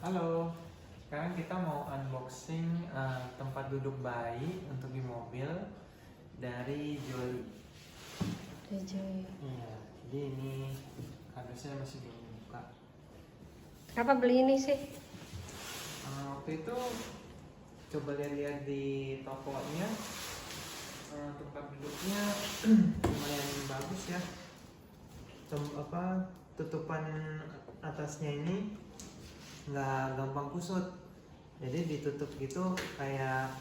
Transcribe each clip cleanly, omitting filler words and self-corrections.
Halo, sekarang kita mau unboxing tempat duduk bayi untuk di mobil dari Jolly. Iya, jadi ini kardusnya masih belum dibuka. Kenapa beli ini sih? Waktu itu coba lihat-lihat di tokonya, tempat duduknya lumayan bagus ya. Tutupan atasnya ini nggak gampang kusut, jadi ditutup gitu kayak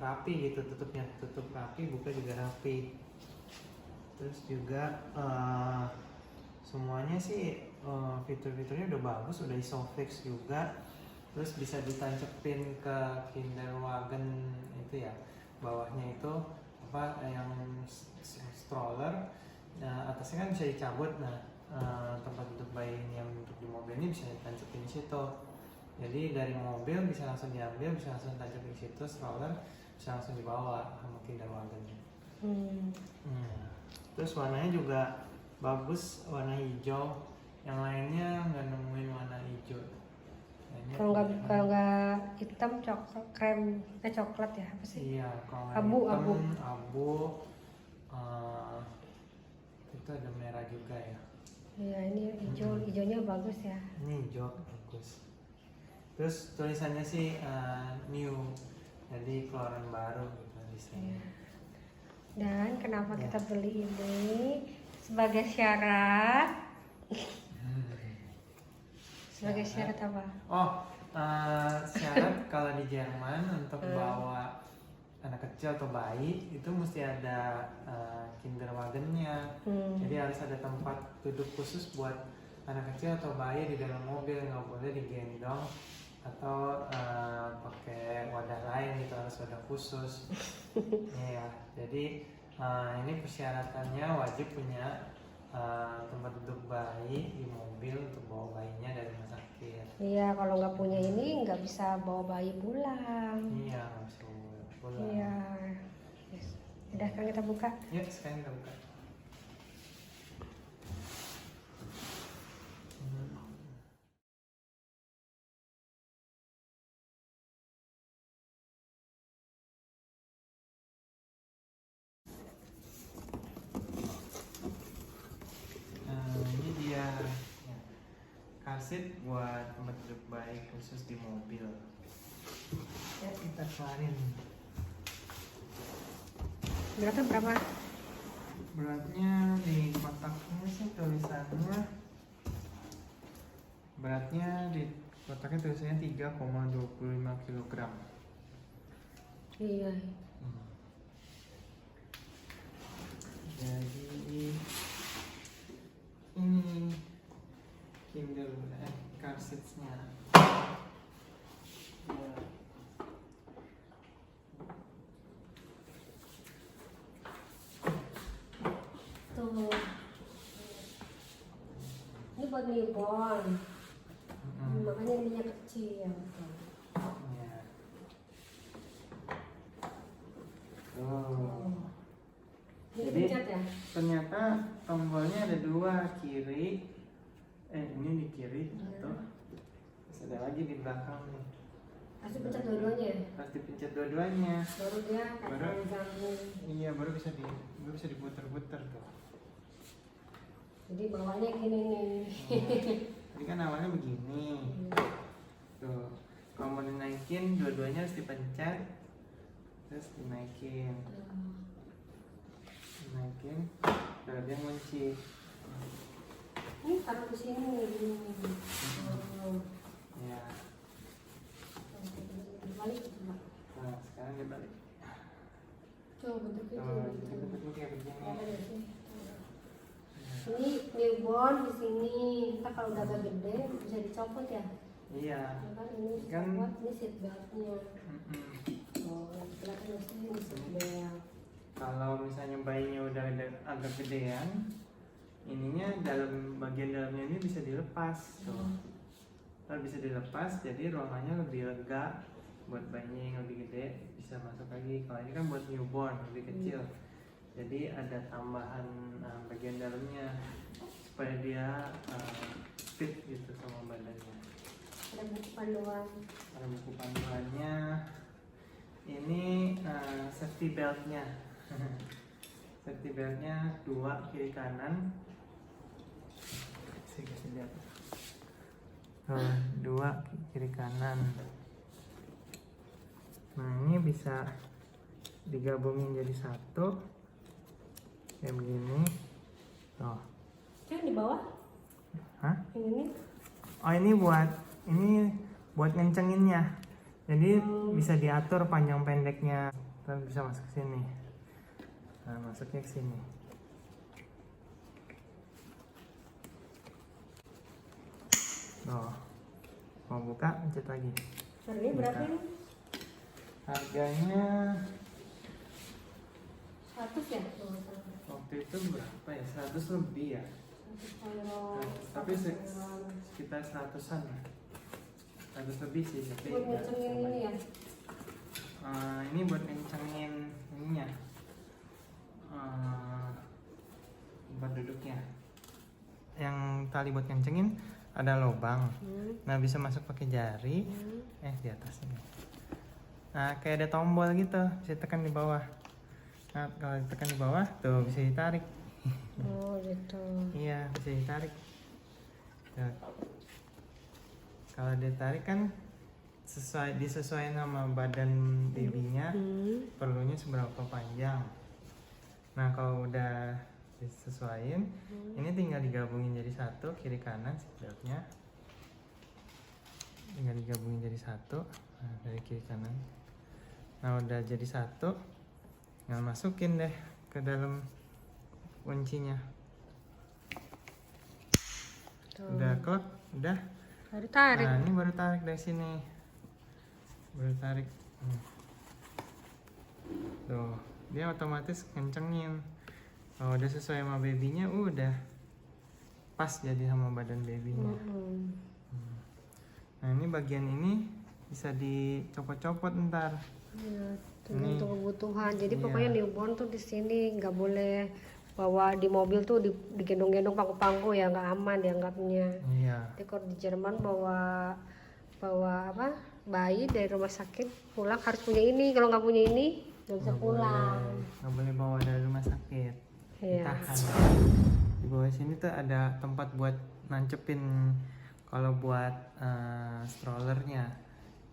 rapi gitu, tutup rapi, buka juga rapi. Terus juga semuanya sih fitur-fiturnya udah bagus, udah isofix juga. Terus bisa ditancepin ke Kinderwagen itu ya, bawahnya itu yang stroller. Nah, atasnya kan bisa dicabut. Nah, tempat duduk bayi yang untuk di mobil ini bisa ditancepin di situ. Jadi dari mobil bisa langsung diambil, bisa langsung tancapin di situ, stroller bisa langsung dibawa sama Kinderwagennya. Terus warnanya juga bagus, warna hijau. Yang lainnya nggak nemuin warna hijau. Kalau nggak hitam, coklat, krem, coklat ya apa sih? Iya, kalau Abu. Itu ada merah juga ya. Iya, ini hijau, hijaunya bagus ya. Ini hijau bagus. Terus tulisannya sih new, jadi keluaran baru gitu desainnya. Dan kenapa kita beli ini? Sebagai syarat. Sebagai syarat apa? Syarat kalau di Jerman untuk bawa anak kecil atau bayi itu mesti ada Kinderwagennya. Jadi harus ada tempat duduk khusus buat anak kecil atau bayi di dalam mobil, nggak boleh digendong atau pakai wadah lain gitu, harus wadah khusus. Ya, jadi ini persyaratannya wajib punya tempat duduk bayi di mobil untuk bawa bayinya dari rumah sakit. Iya, kalau nggak punya ini nggak bisa bawa bayi pulang. Iya, nggak bisa bawa pulang. Iya. Udah, sekarang kita buka. Ya, sekarang kita buka. Ini dia car seat buat tempat duduk bayi khusus di mobil. Ya, kita keluarin. Beratnya berapa? Beratnya di kotaknya sih tulisannya, beratnya di kotaknya tulisannya 3,25 kg. Iya. Jadi ini car seats-nya. Tuh. Ini buat newborn. Makanya ininya kecil. Ya. Oh. Ini Jadi pencet ya? ternyata tombolnya ada dua, kiri. Ini di kiri satu. Terus ada lagi di belakang nih. Pasti pencet dua-duanya ya? Pasti pencet dua-duanya. Baru dia kayak jamu. Iya, baru bisa diputer-puter tuh. Jadi bawahnya gini nih. Tadi kan awalnya begini. Tuh, kalau mau dinaikin dua-duanya harus dipencet, terus dinaikin, baru dia ngunci. Ini taruh di sini nih. Ya. Balik coba. Nah, sekarang dibalik. Coba bentuknya Jadi bentuknya kayak begini. Ini newborn di sini. Kita kalau udah agak gede bisa dicopot ya. Iya. Kan ini Kan. dicopot, ini seat beltnya. Oh, kelihatan di sini seat belt. Kalau misalnya bayinya udah agak gedean, ininya bagian dalamnya ini bisa dilepas tuh. Kalau bisa dilepas, jadi ruangannya lebih lega. Buat bayinya yang lebih gede bisa masuk lagi. Kalau ini kan buat newborn lebih kecil, jadi ada tambahan bagian dalamnya supaya dia fit gitu sama badannya. Ada buku panduan. Ada buku panduannya. Ini safety beltnya. Safety beltnya 2 kiri kanan. Saya kasih lihat. 2 kiri kanan. Nah ini bisa digabungin jadi satu kayak begini. Tuh. Yang di bawah? Hah? Yang ini? Oh ini buat ngencenginnya. Jadi bisa diatur panjang pendeknya. Kita bisa masuk sini. Nah masuknya ke sini. Tuh. Mau buka, pencet lagi. Harganya berapa ini? Harganya 100 ya? waktu itu berapa ya? 100 lebih ya. 100 euro. Tapi sekitar 100-an lah. 100 lebih sih, tapi Buat nggak ngecengin terlalu ini ya? banyak. Ini buat ngencengin ininya, tempat duduknya. Yang tali buat ngencengin ada lubang. Nah bisa masuk pakai jari. Di atasnya. Nah kayak ada tombol gitu, bisa tekan di bawah. Nah kalau ditekan di bawah tuh bisa ditarik. Oh gitu. Iya bisa ditarik. Tuh. Kalau ditarik kan disesuaikan sama badan babynya, perlunya seberapa panjang. Nah kalau udah disesuaikan, ini tinggal digabungin jadi satu kiri kanan seatbeltnya. Tinggal digabungin jadi satu, nah, dari kiri kanan. Nah udah jadi satu, nah masukin deh ke dalam kuncinya. Udah klep, udah. Baru tarik. Nah ini baru tarik dari sini. Baru tarik. Tuh, dia otomatis kencengin. Kalau udah sesuai sama babynya, udah pas jadi sama badan babynya. Nah ini bagian ini bisa dicopot-copot ntar. Ya, tergantung kebutuhan. Jadi Iya. pokoknya newborn tuh di sini nggak boleh bawa di mobil tuh digendong-gendong pangku-pangku ya, nggak aman dianggapnya. Iya. Jadi kalau di Jerman bawa apa bayi dari rumah sakit pulang harus punya ini. Kalau nggak punya ini nggak bisa pulang. Nggak boleh bawa dari rumah sakit. Iya. Ditahan. Di bawah sini tuh ada tempat buat nancepin kalau buat strollernya.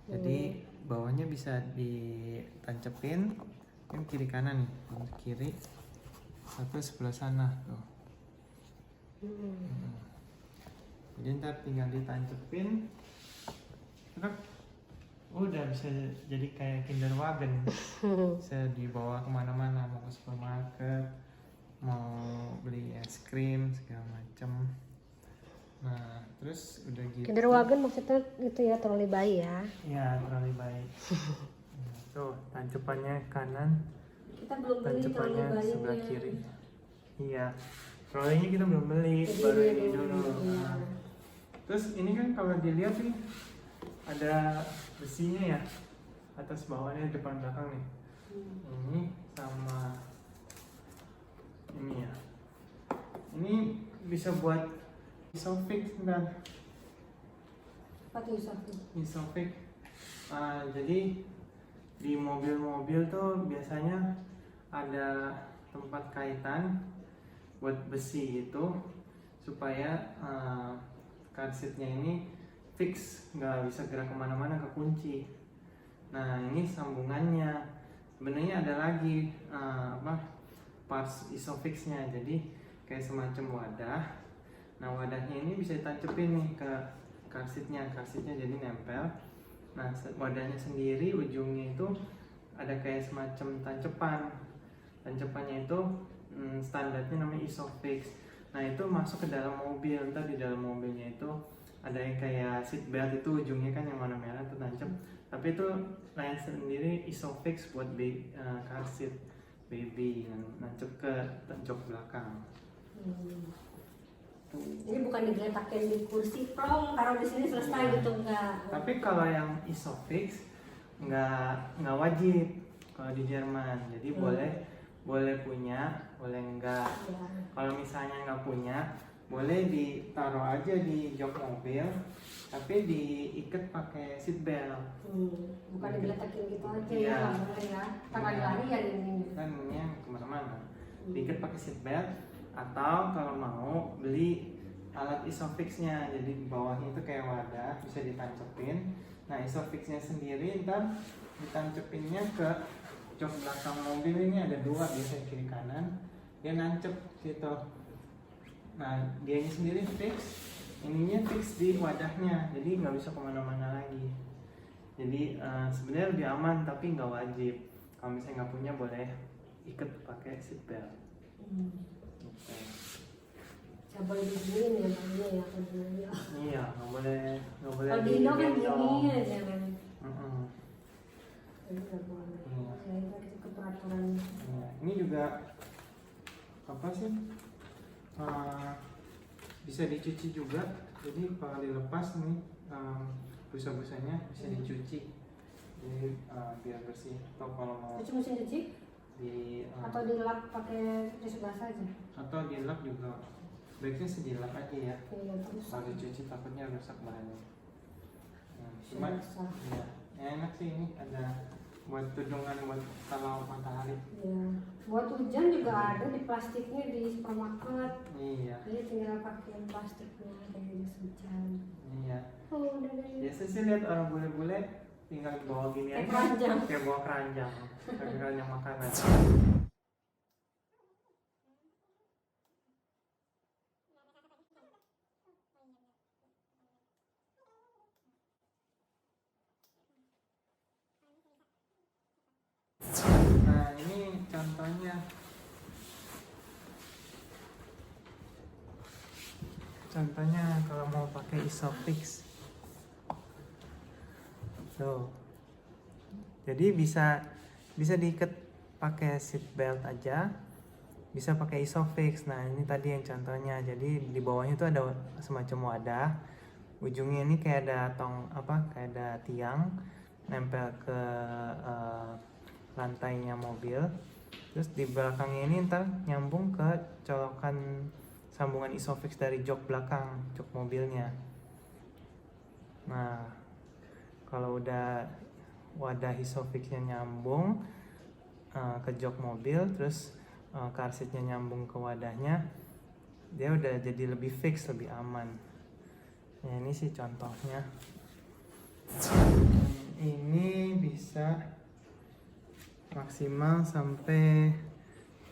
Jadi bawahnya bisa ditancepin. Ini kiri kanan nih, kiri. Satu sebelah sana tuh. Jadi ntar tinggal ditancepin. Terus udah bisa jadi kayak Kinderwagen. Bisa dibawa kemana-mana, mau ke supermarket, mau beli es krim segala macem. Nah terus udah gitu. Kinderwagen maksudnya itu ya, troli bayi ya. Iya, troli bayi. Tuh tancepannya kanan, Kita belum beli troli tancepannya bayi sebelah kiri. Iya, trolinya kita belum beli, baru ini dulu. Nah, terus ini kan kalau dilihat nih ada besinya ya, atas bawahnya depan belakang nih. Ini sama ini ya. Ini bisa buat isofix ntar. Apa tuh Sofi? Isofix. Jadi di mobil-mobil tuh biasanya ada tempat kaitan buat besi itu supaya car seatnya ini fix, nggak bisa gerak kemana-mana, kekunci. Nah ini sambungannya sebenarnya ada lagi parts isofixnya, jadi kayak semacam wadah. Nah wadahnya ini bisa ditancepin nih ke car seatnya jadi nempel. Nah wadahnya sendiri ujungnya itu ada kayak semacam tancepannya itu standarnya namanya isofix. Nah itu masuk ke dalam mobil, ntar di dalam mobilnya itu ada yang kayak seat belt itu ujungnya kan yang warna merah itu tancap, tapi itu lain sendiri isofix buat car seat baby yang nancep ke jok belakang. Jadi bukan digeletakin di kursi plong taruh di sini selesai gitu, enggak. Tapi kalau yang isofix nggak wajib kalau di Jerman, jadi boleh punya, boleh enggak. Ya. Kalau misalnya nggak punya, boleh ditaruh aja di jok mobil, tapi diikat pakai seat belt. Bukan digeletakin gitu aja Iya. ya, nggak boleh ya. Ntar lari-larian ini. Kan ini yang kemana-mana. Diikat pakai seat belt, atau kalau mau beli alat isofixnya. Jadi di bawahnya itu kayak wadah, bisa ditancepin. Nah, isofixnya sendiri ntar ditancepinnya ke jok belakang mobil. Ini ada dua, biasanya kiri kanan, dia nancep gitu. Nah, dianya sendiri fix, ininya fix di wadahnya, jadi nggak bisa kemana-mana lagi. Jadi sebenarnya lebih aman, tapi nggak wajib. Kalau misalnya nggak punya, boleh ikat pakai seat belt. Gitu. Nggak boleh diginiin ya, Bang, ya kontrolnya. Iya, nggak boleh Kalau di Indo kan digendong. gini aja kan. Mm-mm. Jadi nggak boleh. Iya. Ya itu keperaturan. Iya. Ini juga apa sih? Bisa dicuci juga. Jadi kalau dilepas nih busa-busanya bisa dicuci. Jadi biar bersih. Atau kalau mau Cuci mesin cuci atau dilap pakai tisu basah aja. atau dilap juga. Baiknya sedilap aja ya. Iya, terus Kalau dicuci takutnya rusak bahannya. Cuma basah. ya enak sih, ini ada buat tudungan buat kalau matahari. Iya. Buat hujan juga ada di plastiknya di supermarket. Iya. Jadi tinggal pakai plastiknya kayak jas hujan. Iya. Oh, udah deh. Biasa sih lihat orang bule-bule tinggal bawa gini Kayak aja. keranjang. Kayak bawa keranjang. Kayak keranjang makanan. Nah, ini contohnya. Contohnya kalau mau pakai isofix. Tuh. Jadi bisa diikat pakai seat belt aja, bisa pakai isofix. Nah, ini tadi yang contohnya. Jadi di bawahnya itu ada semacam wadah. Ujungnya ini kayak ada kayak ada tiang nempel ke lantainya mobil. Terus di belakangnya ini ntar nyambung ke colokan sambungan isofix dari jok belakang, jok mobilnya. Nah, kalau udah wadah isofixnya nyambung ke jok mobil, terus car seatnya nyambung ke wadahnya, dia udah jadi lebih fix, lebih aman. Ya, ini sih contohnya. Ini bisa maksimal sampai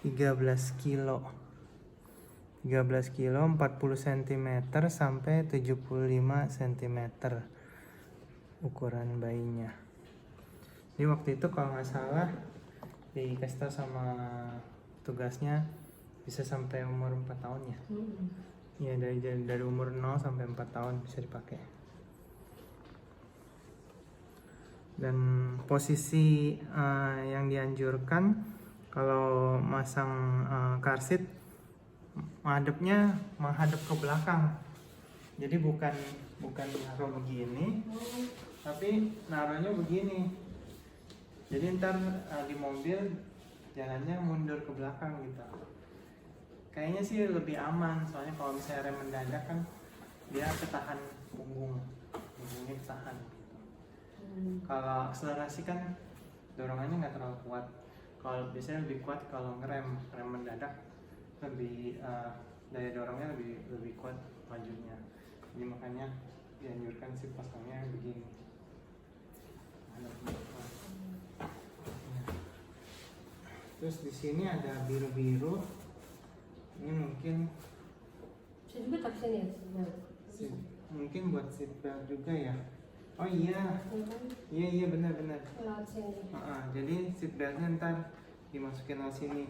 13 kilo 40 cm sampai 75 cm ukuran bayinya. Jadi waktu itu kalau nggak salah dikasih tahu sama tugasnya bisa sampai umur 4 tahun ya. Ya, dari umur 0 sampai 4 tahun bisa dipakai. Dan posisi yang dianjurkan kalau masang car seat, menghadapnya menghadap ke belakang. Jadi bukan naruh begini, tapi naruhnya begini. Jadi ntar di mobil jalannya mundur ke belakang gitu. Kayaknya sih lebih aman, soalnya kalau misalnya rem mendadak kan dia ketahan punggungnya ketahan gitu. Kalau akselerasi kan dorongannya nggak terlalu kuat. Kalau biasanya lebih kuat kalau rem mendadak, lebih daya dorongnya lebih kuat majunya. Jadi makanya dianjurkan sih pasangnya begini. Terus di sini ada biru-biru. Ini mungkin Bisa juga tak sini ya. mungkin buat seat belt juga ya. Oh iya. Iya benar. Lewat sini. Jadi seat beltnya ntar dimasukin ke sini.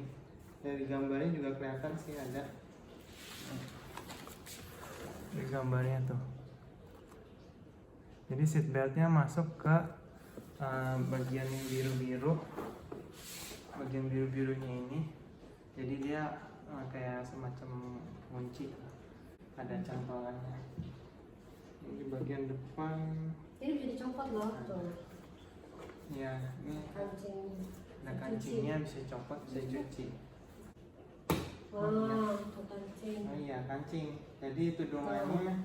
Dari gambarnya juga kelihatan sih ada. Di gambarnya tuh. Jadi seat beltnya masuk ke bagian yang biru-biru. Bagian biru-birunya ini. Jadi dia kayak semacam kunci, ada cantolannya. Ini di bagian depan. Ini bisa dicopot loh tuh. Ya, ini Kancing. ada kancingnya, bisa copot, bisa cuci. Tuh kancing. kancing. Oh iya, kancing. Jadi tudungannya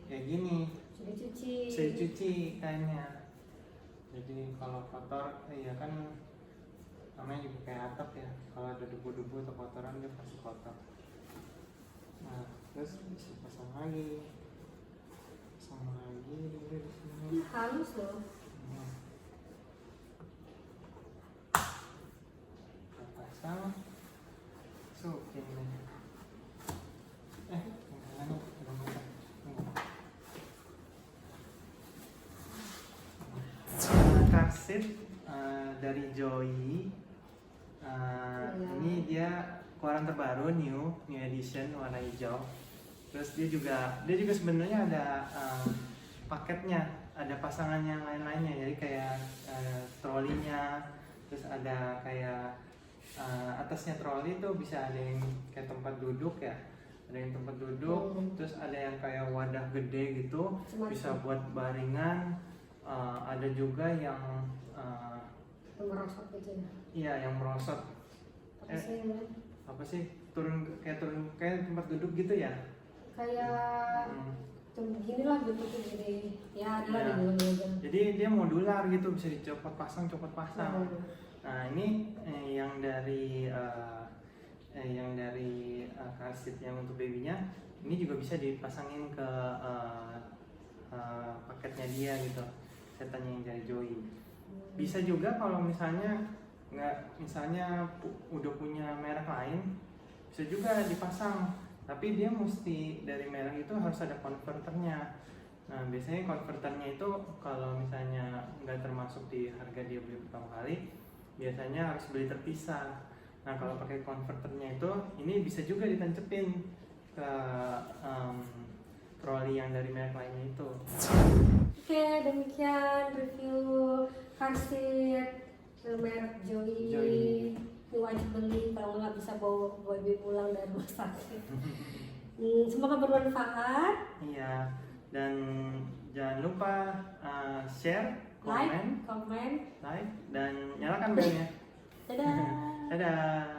kayak gini. Sudah dicuci. Bisa dicuci kainnya. Jadi kalau kotor, iya kan namanya juga kayak atap ya. Kalau ada debu-debu atau kotoran dia pasti kotor. Nah, terus bisa pasang lagi dulu di sini. Halus loh. Hmm. Kita pasang, masukin deh. Ini car seat dari Joy. Ini dia keluaran terbaru, new edition warna hijau. Terus dia juga sebenarnya ada paketnya, ada pasangan yang lain-lainnya. Jadi kayak trolinya, terus ada kayak atasnya troli itu bisa ada yang kayak tempat duduk ya, ada yang tempat duduk, terus ada yang kayak wadah gede gitu, bisa buat baringan. Ada juga yang merosot gitu ya. iya, yang merosot. Apa sih? Turun kayak tempat duduk gitu ya? Kayak begini lah bentuknya gini. Ya, adalah gitu. Jadi dia modular gitu, bisa dicopot pasang. Nah, ini yang dari car seat yang untuk babynya, ini juga bisa dipasangin ke paketnya dia gitu, setannya yang dari Joy. Bisa juga kalau misalnya udah punya merek lain, bisa juga dipasang, tapi dia mesti dari merek itu harus ada konverternya. Nah, biasanya konverternya itu kalau misalnya nggak termasuk di harga dia beli pertama kali, biasanya harus beli terpisah. Nah, kalau pakai konverternya itu, ini bisa juga ditancepin ke troli yang dari merek lainnya itu. Oke, demikian review car seat merek Joy. Ini wajib beli kalau nggak bisa bawa baby pulang dari rumah sakit. Semoga bermanfaat. Iya, dan jangan lupa share, like, komen, comment, like, dan nyalakan belnya. dadah. Dadah.